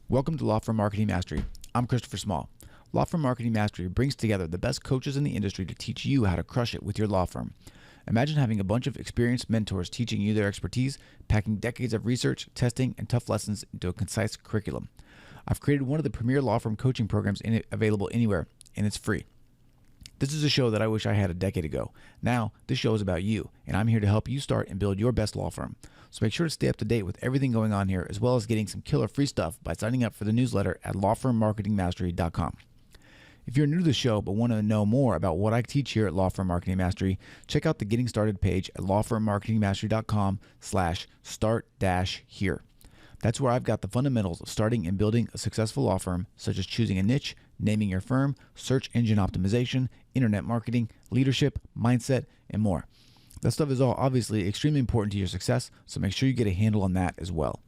Welcome to Law Firm Marketing Mastery. I'm Christopher Small. Law Firm Marketing Mastery brings together the best coaches in the industry to teach you how to crush it with your law firm. Imagine having a bunch of experienced mentors teaching you their expertise, packing decades of research, testing, and tough lessons into a concise curriculum. I've created one of the premier law firm coaching programs available anywhere, and it's free. This is a show that I wish I had a decade ago. Now, this show is about you, and I'm here to help you start and build your best law firm. So make sure to stay up to date with everything going on here, as well as getting some killer free stuff by signing up for the newsletter at lawfirmmarketingmastery.com. If you're new to the show but want to know more about what I teach here at Law Firm Marketing Mastery, check out the Getting Started page at lawfirmmarketingmastery.com/start-here. That's where I've got the fundamentals of starting and building a successful law firm, such as choosing a niche, naming your firm, search engine optimization, internet marketing, leadership, mindset, and more. That stuff is all obviously extremely important to your success, so make sure you get a handle on that as well.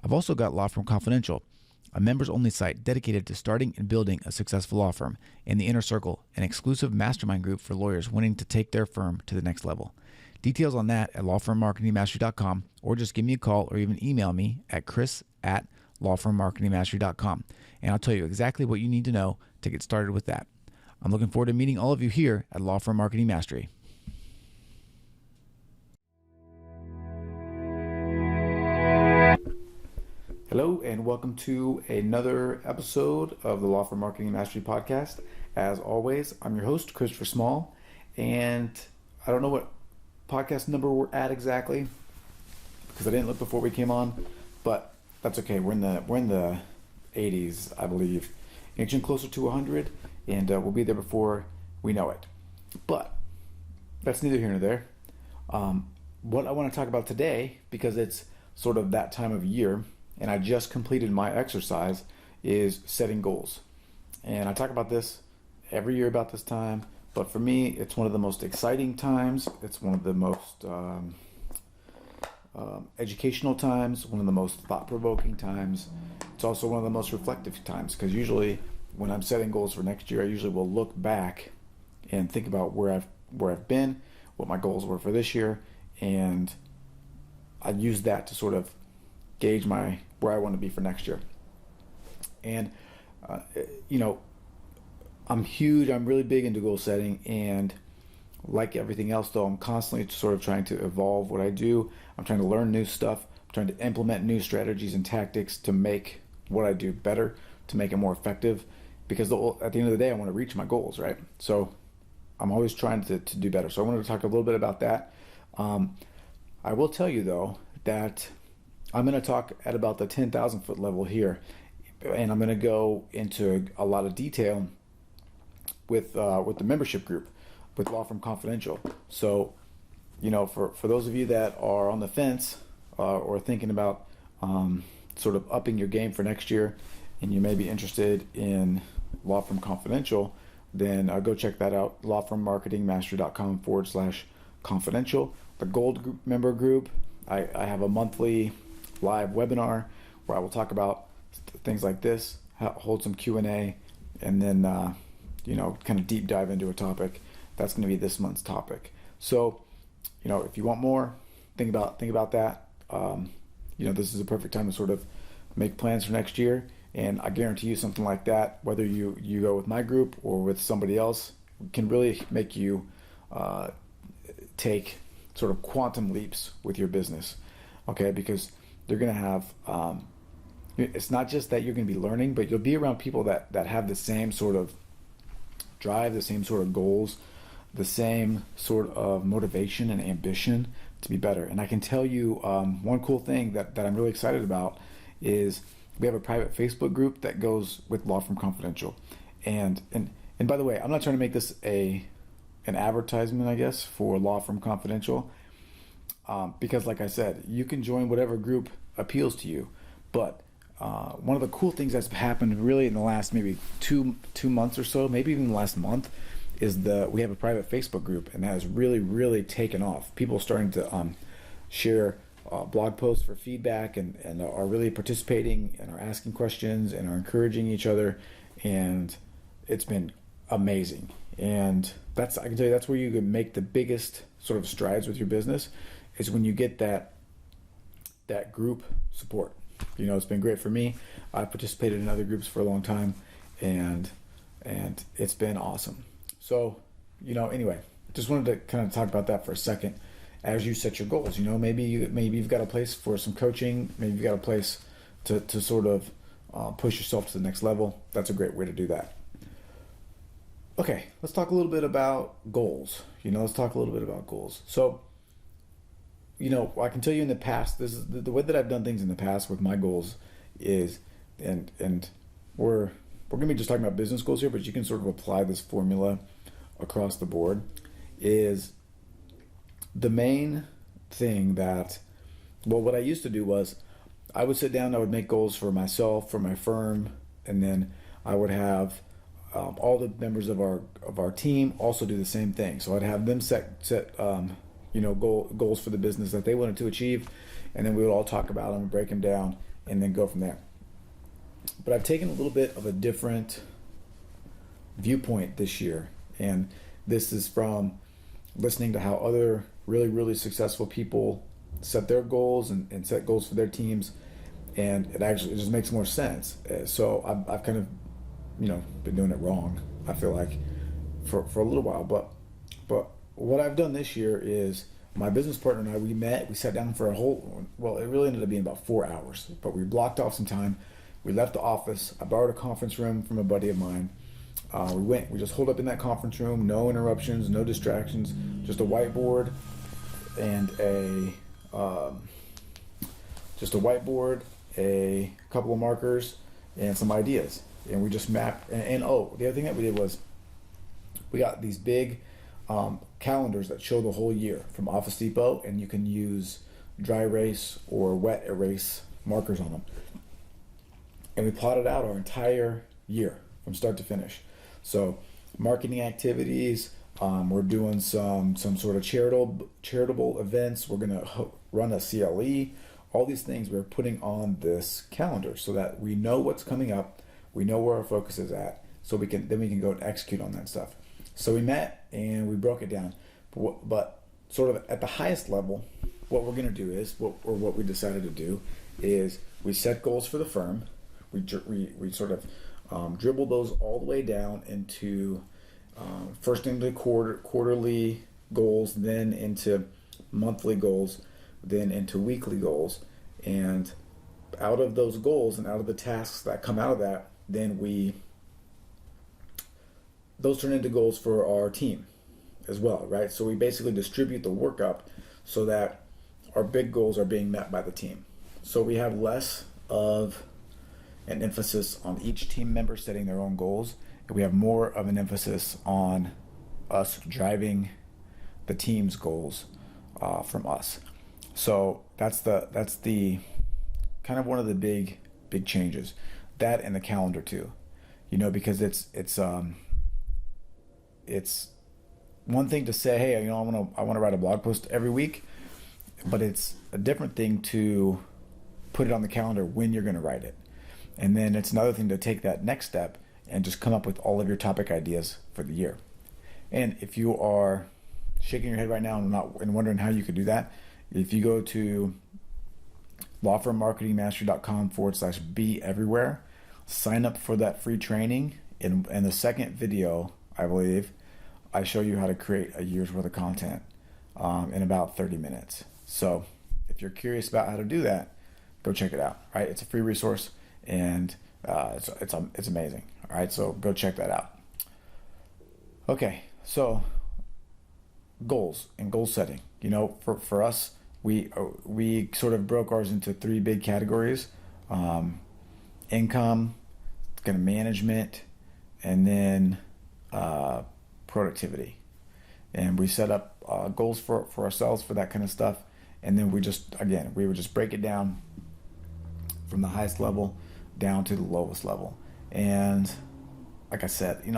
I've also got Law Firm Confidential, a members-only site dedicated to starting and building a successful law firm, and the Inner Circle, an exclusive mastermind group for lawyers wanting to take their firm to the next level. Details on that at lawfirmmarketingmastery.com, or just give me a call or even email me at chris@lawfirmmarketingmastery.com, and I'll tell you exactly what you need to know to get started with that. I'm looking forward to meeting all of you here at Law Firm Marketing Mastery. Hello, and welcome to another episode of the Law Firm Marketing Mastery podcast. As always, I'm your host, Christopher Small, and I don't know what podcast number we're at exactly because I didn't look before we came on, but that's okay. We're in the 80s, I believe, inching closer to 100, and we'll be there before we know it. But that's neither here nor there. What I want to talk about today, because it's sort of that time of year, and I just completed my exercise, is setting goals. And I talk about this every year about this time, but for me, it's one of the most exciting times. It's one of the most educational times, one of the most thought-provoking times. It's also one of the most reflective times, because usually when I'm setting goals for next year, I usually will look back and think about where I've been, what my goals were for this year, and I use that to sort of gauge where I want to be for next year. And I'm really big into goal setting, and like everything else though, I'm constantly sort of trying to evolve what I do. I'm trying to learn new stuff. I'm trying to implement new strategies and tactics to make what I do better, to make it more effective, because at the end of the day, I want to reach my goals, right? So I'm always trying to do better. So I wanted to talk a little bit about that. I will tell you though that I'm going to talk at about the 10,000 foot level here, and I'm going to go into a lot of detail with the membership group, with Law Firm Confidential. So, for those of you that are on the fence or thinking about sort of upping your game for next year, and you may be interested in Law Firm Confidential, then go check that out, lawfirmmarketingmastery.com/confidential. The Gold member group, I have a monthly live webinar where I will talk about things like this, hold some Q&A, and then kind of deep dive into a topic. That's going to be this month's topic. So if you want more, think about that. This is a perfect time to sort of make plans for next year, and I guarantee you something like that, whether you go with my group or with somebody else, can really make you take sort of quantum leaps with your business. Okay, because they're going to have, it's not just that you're going to be learning, but you'll be around people that have the same sort of drive, the same sort of goals, the same sort of motivation and ambition to be better. And I can tell you one cool thing that I'm really excited about is we have a private Facebook group that goes with Law Firm Confidential. And by the way, I'm not trying to make this an advertisement, I guess, for Law Firm Confidential. Because like I said, you can join whatever group appeals to you. But one of the cool things that's happened really in the last maybe two months or so, maybe even the last month, is we have a private Facebook group, and that has really, really taken off. People are starting to share blog posts for feedback and are really participating and are asking questions and are encouraging each other, and it's been amazing. And I can tell you that's where you can make the biggest sort of strides with your business, is when you get that group support. It's been great for me. I participated in other groups for a long time, and it's been awesome. So, anyway, just wanted to kind of talk about that for a second as you set your goals. Maybe you've got a place for some coaching. Maybe you've got a place to sort of push yourself to the next level. That's a great way to do that. Okay, let's talk a little bit about goals. So, I can tell you in the past, this is the way that I've done things in the past with my goals is, and we're going to be just talking about business goals here, but you can sort of apply this formula across the board. Is the main thing that, what I used to do was I would sit down, I would make goals for myself, for my firm, and then I would have all the members of our team also do the same thing. So I'd have them set goals for the business that they wanted to achieve, and then we would all talk about them, break them down, and then go from there. But I've taken a little bit of a different viewpoint this year, and this is from listening to how other really, really successful people set their goals and set goals for their teams, and it just makes more sense. So I've kind of been doing it wrong, I feel like, for a little while. But what I've done this year is my business partner and I, we sat down for it really ended up being about 4 hours, but we blocked off some time. We left the office. I borrowed a conference room from a buddy of mine. We just holed up in that conference room, no interruptions, no distractions, just a whiteboard and a couple of markers and some ideas. And we just mapped, the other thing that we did was we got these big calendars that show the whole year from Office Depot, and you can use dry erase or wet erase markers on them. And we plotted out our entire year from start to finish. So marketing activities, we're doing some sort of charitable events. We're going to run a CLE. All these things we're putting on this calendar so that we know what's coming up. We know where our focus is at, so we can go and execute on that stuff. So we met and we broke it down. But sort of at the highest level, what we're going to do is, what we decided to do is we set goals for the firm. We sort of dribble those all the way down into first into quarterly goals, then into monthly goals, then into weekly goals, and out of those goals and out of the tasks that come out of that, then those turn into goals for our team as well, right? So we basically distribute the work up so that our big goals are being met by the team. So we have less of an emphasis on each team member setting their own goals, and we have more of an emphasis on us driving the team's goals from us. So that's the kind of one of the big changes. That and the calendar too, because it's one thing to say, hey, I want to write a blog post every week, but it's a different thing to put it on the calendar when you're going to write it. And then it's another thing to take that next step and just come up with all of your topic ideas for the year. And if you are shaking your head right now and wondering how you could do that, if you go to lawfirmmarketingmastery.com/be everywhere, sign up for that free training. In the second video, I believe, I show you how to create a year's worth of content in about 30 minutes. So if you're curious about how to do that, go check it out. Right? It's a free resource, and it's amazing. All right, so go check that out. Okay, so goals and goal setting. For us, we sort of broke ours into three big categories: income, kind of management, and then productivity. And we set up goals for ourselves for that kind of stuff, and then we would just break it down from the highest level down to the lowest level. And like I said, I'm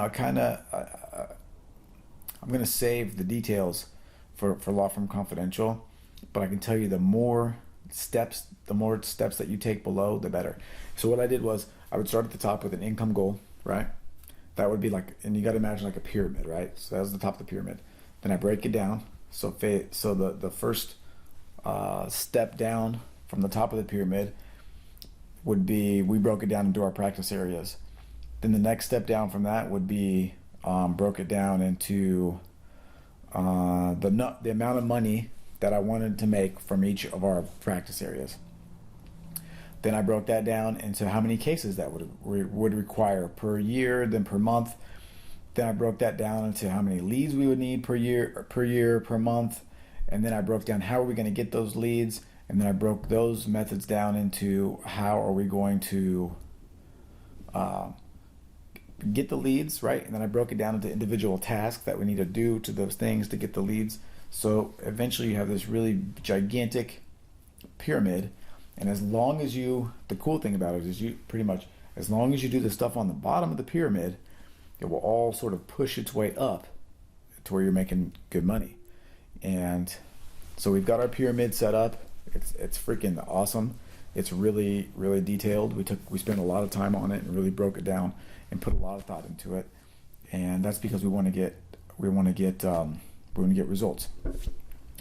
going to save the details for Law Firm Confidential, but I can tell you the more steps that you take below, the better. So what I did was I would start at the top with an income goal, right? That would be and you got to imagine like a pyramid, right? So that was the top of the pyramid. Then I break it down. So the first step down from the top of the pyramid would be, we broke it down into our practice areas. Then the next step down from that would be broke it down into the amount of money that I wanted to make from each of our practice areas. Then I broke that down into how many cases that would require per year, then per month. Then I broke that down into how many leads we would need per year, per month. And then I broke down how are we going to get those leads. And then I broke those methods down into how are we going to get the leads, right? And then I broke it down into individual tasks that we need to do to those things to get the leads. So eventually you have this really gigantic pyramid. And as long as the cool thing about it is as long as you do the stuff on the bottom of the pyramid, it will all sort of push its way up to where you're making good money. And so we've got our pyramid set up. It's freaking awesome. It's really, really detailed. We spent a lot of time on it and really broke it down and put a lot of thought into it. And that's because we want to get results.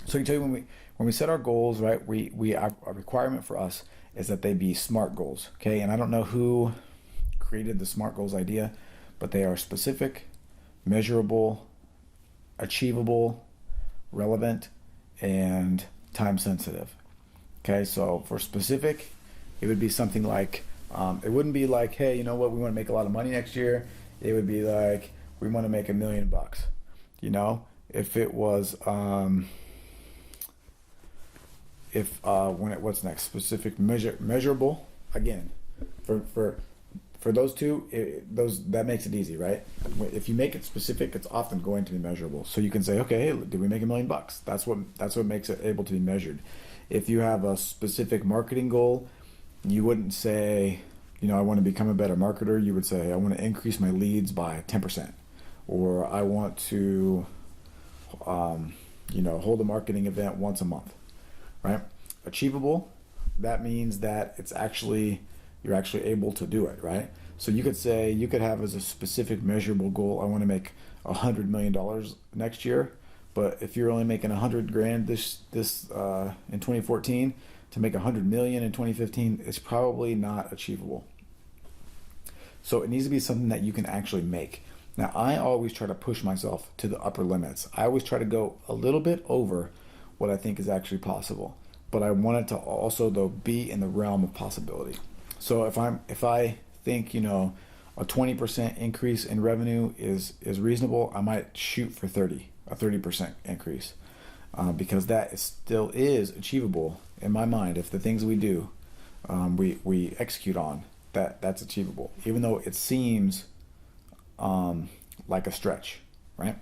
So I can tell you when we set our goals, right? A requirement for us is that they be SMART goals. Okay, and I don't know who created the SMART goals idea, but they are specific, measurable, achievable, relevant, and time sensitive. Okay, so for specific, it would be something like, it wouldn't be like, hey, you know what, we want to make a lot of money next year. It would be like, we want to make $1 million. You know, if it was, what's next? Specific, measurable. Again, for those two, that makes it easy, right? If you make it specific, it's often going to be measurable. So you can say, okay, hey, did we make $1 million? That's what makes it able to be measured. If you have a specific marketing goal, you wouldn't say, you know, I want to become a better marketer. You would say, I want to increase my leads by 10%, or I want to, hold a marketing event once a month, right? Achievable, that means that you're actually able to do it, right? So you could have as a specific measurable goal, I want to make $100 million next year. But if you're only making $100,000 in 2014, to make $100 million in 2015, it's probably not achievable. So it needs to be something that you can actually make. Now, I always try to push myself to the upper limits. I always try to go a little bit over what I think is actually possible. But I want it to also, though, be in the realm of possibility. So if I think, a 20% increase in revenue is reasonable, I might shoot for a 30% increase, because that still is achievable in my mind. If the things we do, we execute on, that's achievable, even though it seems like a stretch, right?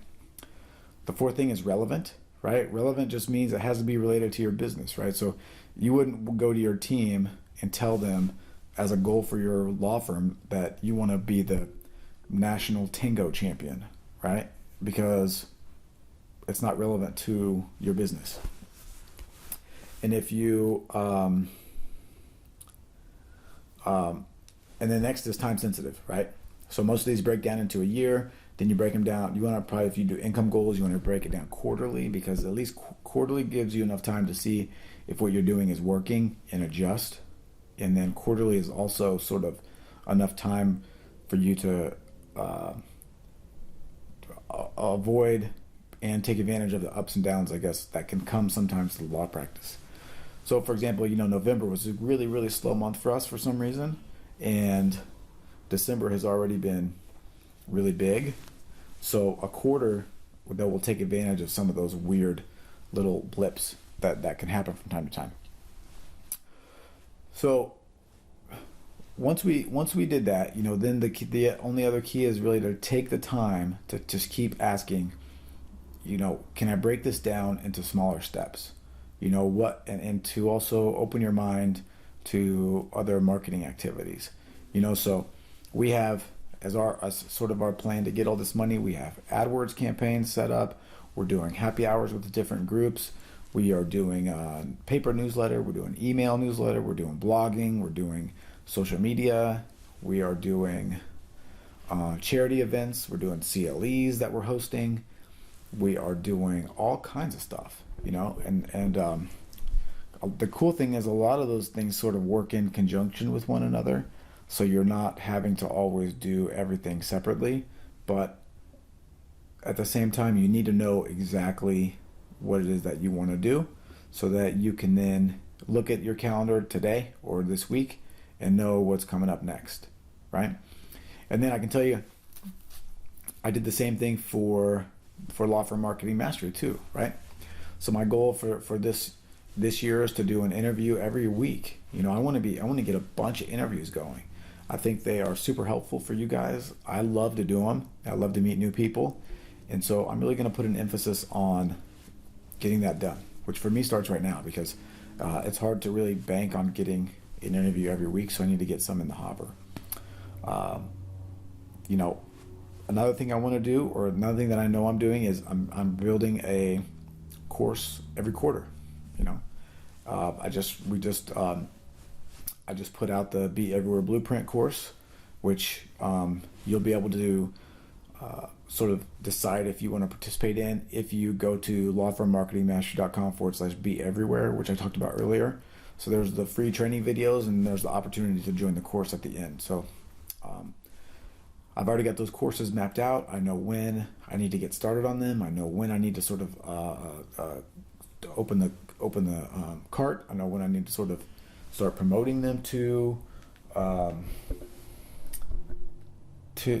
The fourth thing is relevant, right? Relevant just means it has to be related to your business, right? So you wouldn't go to your team and tell them as a goal for your law firm that you want to be the national tango champion, right? Because it's not relevant to your business. And if you, and then next is time sensitive, right? So most of these break down into a year. Then you break them down. You want to probably, if you do income goals, you want to break it down quarterly, because at least quarterly gives you enough time to see if what you're doing is working and adjust. And then quarterly is also sort of enough time for you to avoid and take advantage of the ups and downs, I guess, that can come sometimes to the law practice. So, for example, November was a really, really slow month for us for some reason, and December has already been really big. So a quarter that will take advantage of some of those weird little blips that can happen from time to time. So once we did that, then the only other key is really to take the time to just keep asking, can I break this down into smaller steps? And to also open your mind to other marketing activities. So we have as sort of our plan to get all this money, we have AdWords campaigns set up. We're doing happy hours with the different groups. We are doing paper newsletter. We're doing email newsletter. We're doing blogging. We're doing social media. We are doing charity events. We're doing CLEs that we're hosting. We are doing all kinds of stuff, and the cool thing is a lot of those things sort of work in conjunction with one another. So you're not having to always do everything separately, but at the same time, you need to know exactly what it is that you want to do so that you can then look at your calendar today or this week and know what's coming up next, right? And then I can tell you, I did the same thing for Law Firm Marketing Mastery too, right? So my goal for this year is to do an interview every week. I want to get a bunch of interviews going. I think they are super helpful for you guys. I love to do them. I love to meet new people. And so I'm really going to put an emphasis on getting that done, which for me starts right now because it's hard to really bank on getting an interview every week. So I need to get some in the hopper. Another thing I want to do, or another thing that I know I'm doing, is I'm building a course every quarter. I just put out the Be Everywhere Blueprint course, which you'll be able to sort of decide if you want to participate in if you go to lawfirmmarketingmastery.com/be everywhere, which I talked about earlier. So there's the free training videos and there's the opportunity to join the course at the end. So I've already got those courses mapped out. I know when I need to get started on them. I know when I need to sort of open the cart. I know when I need to sort of start promoting them to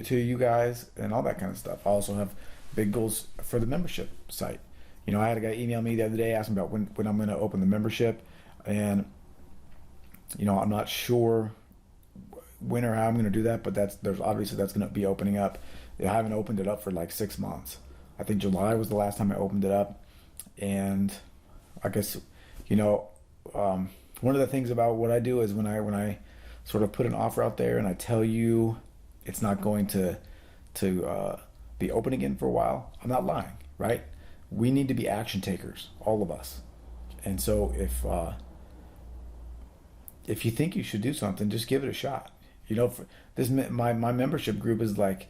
you guys and all that kind of stuff. I also have big goals for the membership site. I had a guy email me the other day asking about when I'm going to open the membership, and I'm not sure when or how I'm going to do that, but that's going to be opening up. I haven't opened it up for like 6 months. I think July was the last time I opened it up, and I guess one of the things about what I do is when I sort of put an offer out there and I tell you it's not going to be open again for a while, I'm not lying, right? We need to be action takers, all of us. And so if you think you should do something, just give it a shot. For this, my membership group is like,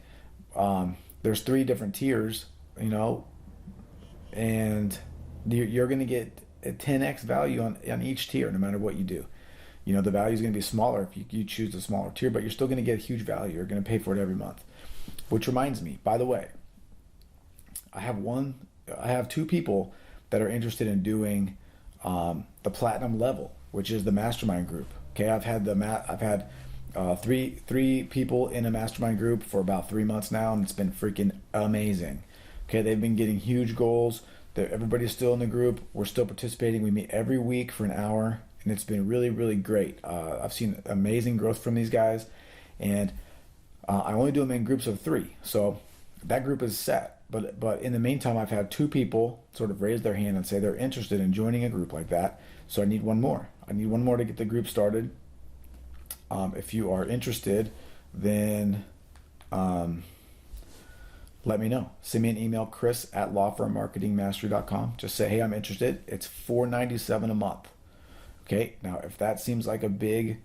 there's 3 different tiers, and you're going to get a 10x value on each tier, no matter what you do. The value is going to be smaller if you choose the smaller tier, but you're still going to get a huge value. You're going to pay for it every month. Which reminds me, by the way, I have 2 people that are interested in doing the platinum level, which is the mastermind group. Okay, I've had 3 people in a mastermind group for about 3 months now, and it's been freaking amazing. Okay, they've been getting huge goals. Everybody's still in the group. We're still participating. We meet every week for an hour, and it's been really, really great. I've seen amazing growth from these guys, and I only do them in groups of 3, so that group is set. But in the meantime, I've had 2 people sort of raise their hand and say they're interested in joining a group like that. So I need one more. I need one more to get the group started. If you are interested, then let me know. Send me an email, chris@lawfirmmarketingmastery.com. Just say, hey, I'm interested. It's $497 a month. Okay, now if that seems like a big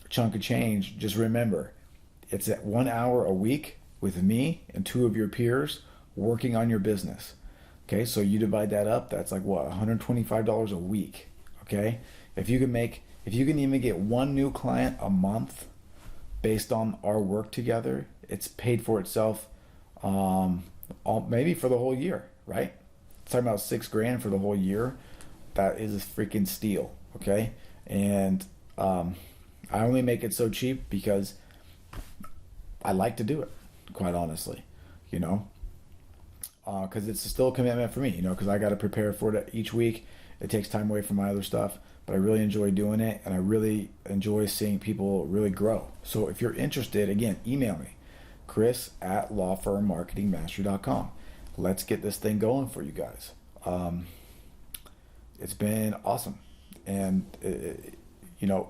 chunk of change, just remember, it's at 1 hour a week with me and 2 of your peers working on your business. Okay, so you divide that up, that's like what, $125 a week. Okay, if you can even get 1 new client a month based on our work together, it's paid for itself. Maybe for the whole year, right? It's talking about $6,000 for the whole year. That is a freaking steal. Okay, and I only make it so cheap because I like to do it, quite honestly, because it's still a commitment for me, because I got to prepare for it each week. It takes time away from my other stuff, but I really enjoy doing it, and I really enjoy seeing people really grow. So if you're interested, again, email me, chris@lawfirmmarketingmastery.com. Let's get this thing going for you guys. It's been awesome, and you're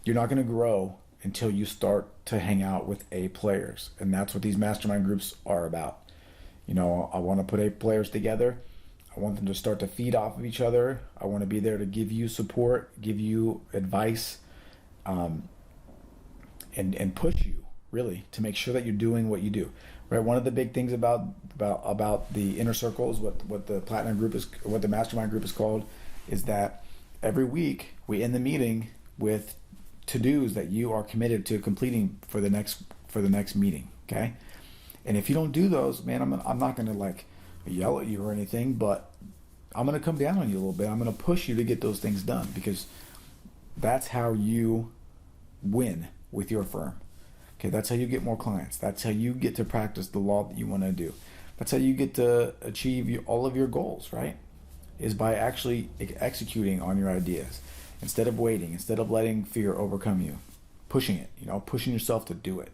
not going to grow until you start to hang out with A players, and that's what these mastermind groups are about. I want to put A players together. I want them to start to feed off of each other. I want to be there to give you support, give you advice, and push you really to make sure that you're doing what you do. Right. One of the big things about the inner circle is what the platinum group is, what the mastermind group is called, is that every week we end the meeting with to-dos that you are committed to completing for the next meeting. Okay, and if you don't do those, man, I'm not gonna like yell at you or anything, but I'm gonna come down on you a little bit. I'm gonna push you to get those things done, because that's how you win with your firm. Okay, that's how you get more clients. That's how you get to practice the law that you want to do. That's how you get to achieve all of your goals, right? Is by actually executing on your ideas instead of waiting, instead of letting fear overcome you, pushing it, pushing yourself to do it.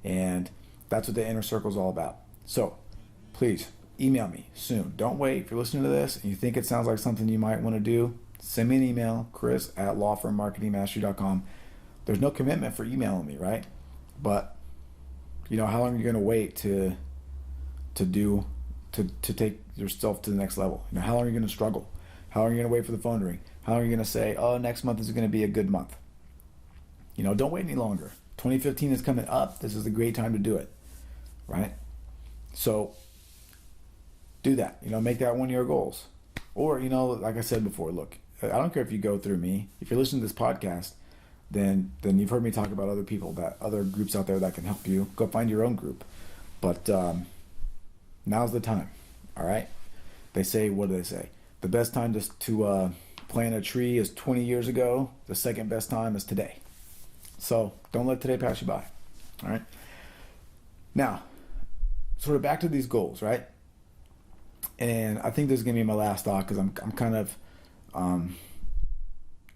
And that's what the inner circle is all about. So please email me soon. Don't wait. If you're listening to this and you think it sounds like something you might want to do, send me an email, chris@lawfirmmarketingmastery.com. There's no commitment for emailing me, right? But how long are you going to wait to take yourself to the next level? How long are you going to struggle? How long are you going to wait for the phone to ring? How long are you going to say, oh, next month is going to be a good month? Don't wait any longer. 2015 is coming up. This is a great time to do it, right? So do that. Make that one of your goals. Or, like I said before, look, I don't care if you go through me. If you're listening to this podcast, then you've heard me talk about other people, other groups out there that can help you. Go find your own group. But now's the time, all right? They say, what do they say? The best time to plant a tree is 20 years ago. The second best time is today. So don't let today pass you by, all right? Now, sort of back to these goals, right? And I think this is going to be my last thought, because I'm kind of,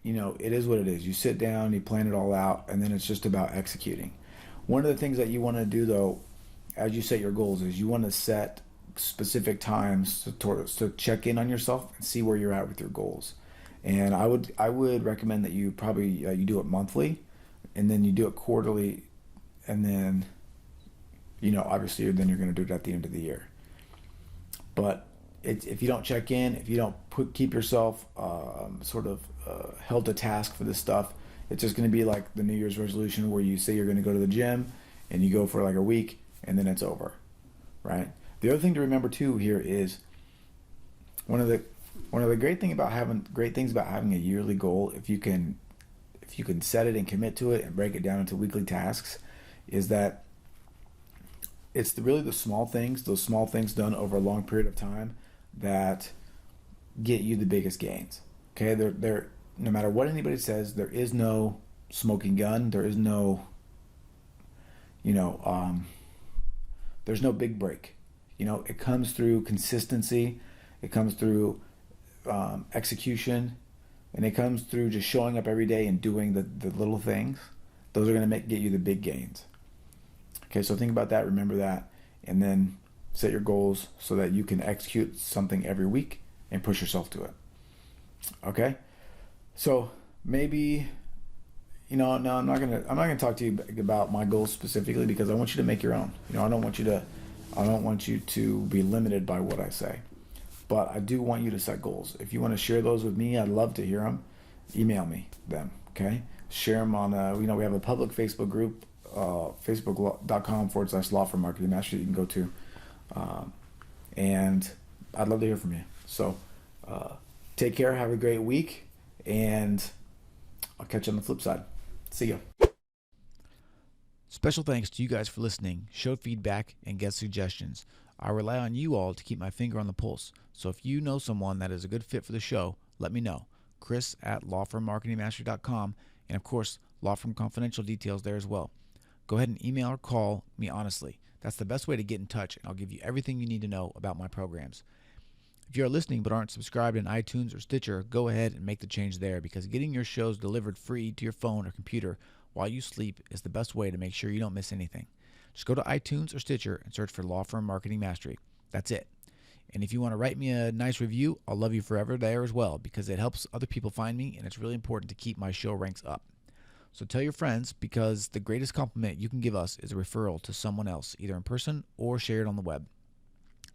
it is what it is. You sit down, you plan it all out, and then it's just about executing. One of the things that you want to do, though, as you set your goals, is you want to set specific times to check in on yourself and see where you're at with your goals. And I would recommend that you probably you do it monthly, and then you do it quarterly, and then obviously then you're going to do it at the end of the year. But if you don't check in, if you don't keep yourself held to task for this stuff, it's just going to be like the New Year's resolution where you say you're going to go to the gym and you go for like a week and then it's over, right? The other thing to remember too here is one of the great things about having a yearly goal, if you can set it and commit to it and break it down into weekly tasks, is that it's really those small things done over a long period of time that get you the biggest gains. Okay, they're no matter what anybody says, there is no smoking gun. There is no, there's no big break. It comes through consistency. It comes through execution, and it comes through just showing up every day and doing the little things. Those are going to get you the big gains. Okay, so think about that, remember that, and then set your goals so that you can execute something every week and push yourself to it. Okay? So maybe, no, I'm not gonna talk to you about my goals specifically, because I want you to make your own. I don't want you to be limited by what I say. But I do want you to set goals. If you want to share those with me, I'd love to hear them. Email me them, okay? Share them on, we have a public Facebook group, facebook.com/law firm marketing mastery you can go to. And I'd love to hear from you. So take care, have a great week, and I'll catch you on the flip side. See ya. Special thanks to you guys for listening, show feedback, and guest suggestions. I rely on you all to keep my finger on the pulse. So if you know someone that is a good fit for the show, let me know. Chris@lawfirmmarketingmastery.com, and of course, Law Firm Confidential details there as well. Go ahead and email or call me honestly. That's the best way to get in touch, and I'll give you everything you need to know about my programs. If you are listening but aren't subscribed in iTunes or Stitcher, go ahead and make the change there, because getting your shows delivered free to your phone or computer while you sleep is the best way to make sure you don't miss anything. Just go to iTunes or Stitcher and search for Law Firm Marketing Mastery. That's it. And if you want to write me a nice review, I'll love you forever there as well, because it helps other people find me, and it's really important to keep my show ranks up. So tell your friends, because the greatest compliment you can give us is a referral to someone else, either in person or share it on the web.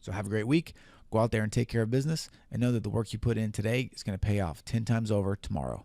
So have a great week. Go out there and take care of business, and know that the work you put in today is going to pay off 10 times over tomorrow.